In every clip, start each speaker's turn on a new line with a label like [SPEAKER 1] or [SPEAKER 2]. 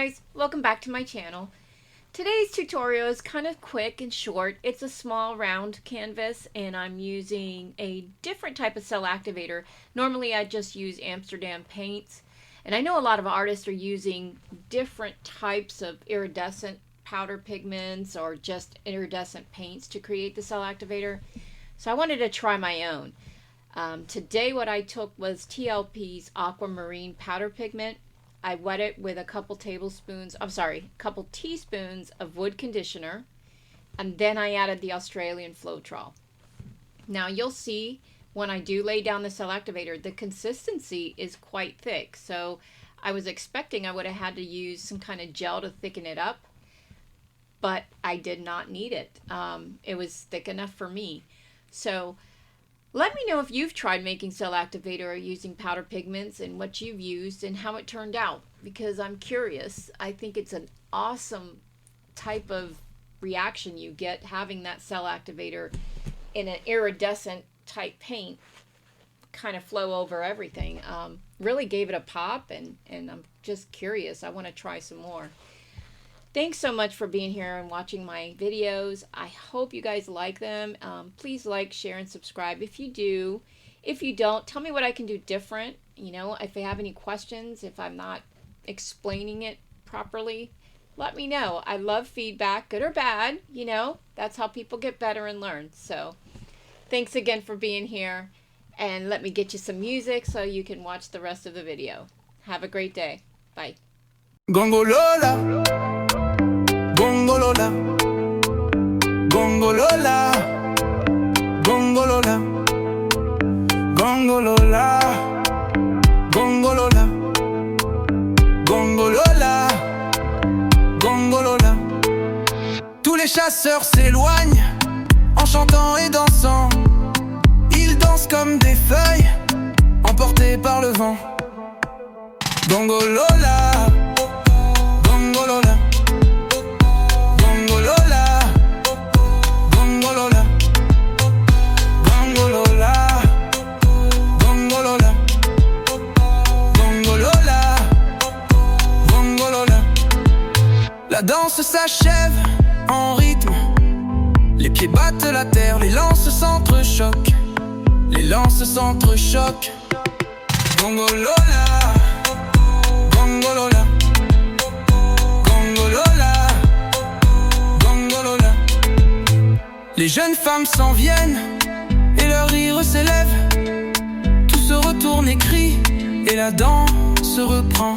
[SPEAKER 1] guys, welcome back to my channel. Today's tutorial is kind of quick and short. It's a small round canvas and I'm using a different type of cell activator. Normally I just use Amsterdam paints, and I know a lot of artists are using different types of iridescent powder pigments or just iridescent paints to create the cell activator. So I wanted to try my own. Today what I took was TLP's Aquamarine powder pigment. I wet it with a couple teaspoons of wood conditioner, and then I added the Australian Floetrol. Now you'll see when I do lay down the cell activator, the consistency is quite thick. So I was expecting I would have had to use some kind of gel to thicken it up, but I did not need it. It was thick enough for me. So let me know if you've tried making cell activator or using powder pigments and what you've used and how it turned out, because I'm curious. I think it's an awesome type of reaction you get having that cell activator in an iridescent type paint kind of flow over everything. Really gave it a pop, and I'm just curious. I want to try some more. Thanks so much for being here and watching my videos. I hope you guys like them. Please like, share, and subscribe if you do. If you don't, tell me what I can do different. You know, if you have any questions, if I'm not explaining it properly, let me know. I love feedback, good or bad. You know, that's how people get better and learn. So thanks again for being here. And let me get you some music so you can watch the rest of the video. Have a great day. Bye.
[SPEAKER 2] Gongolola, Gongolola, Gongolola, Gongolola, Gongolola, Gongolola, Gongolola, Gongolola. Tous les chasseurs s'éloignent en chantant et dansant. Ils dansent comme des feuilles emportées par le vent. Gongolola, Gongolola, Gongolola, Gongolola, Gongolola, Gongolola, Gongolola, Gongolola. La danse s'achève en rythme. Les pieds battent la terre, les lances s'entrechoquent. Les lances s'entrechoquent. Gongolola, Gongolola, Gongolola, Gongolola. Les jeunes femmes s'en viennent et leur rire s'élève. Tout se retourne et crie et la danse reprend.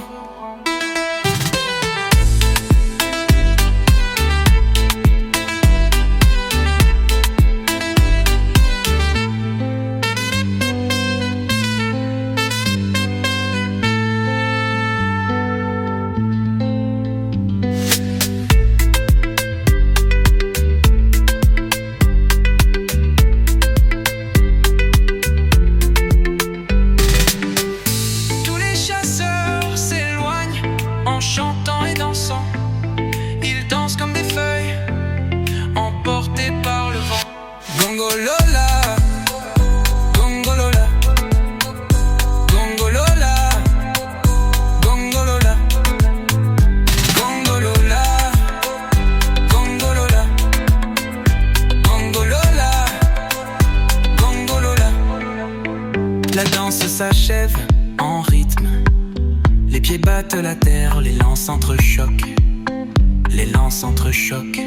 [SPEAKER 2] Chantant et dansant, ils dansent comme des feuilles emportées par le vent. Gongolola, Gongolola, Gongolola, Gongolola, Gongolola, Gongolola, Gongolola, Gongolola. La danse s'achève en rythme. Les pieds battent la terre, les lances s'entrechoquent. Les lances s'entrechoquent.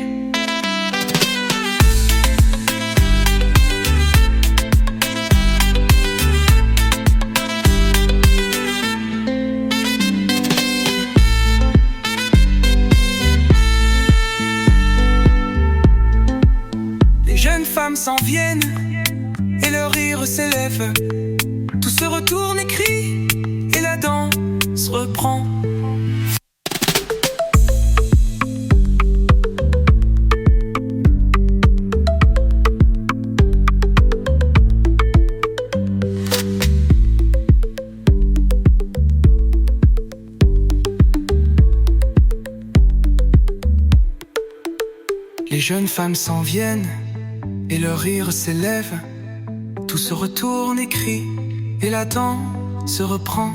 [SPEAKER 2] Les jeunes femmes s'en viennent et leur rire s'élève. Tout se retourne et crie et la danse reprend. Les jeunes femmes s'en viennent et leur rire s'élève. Tout se retourne et crie et la danse se reprend.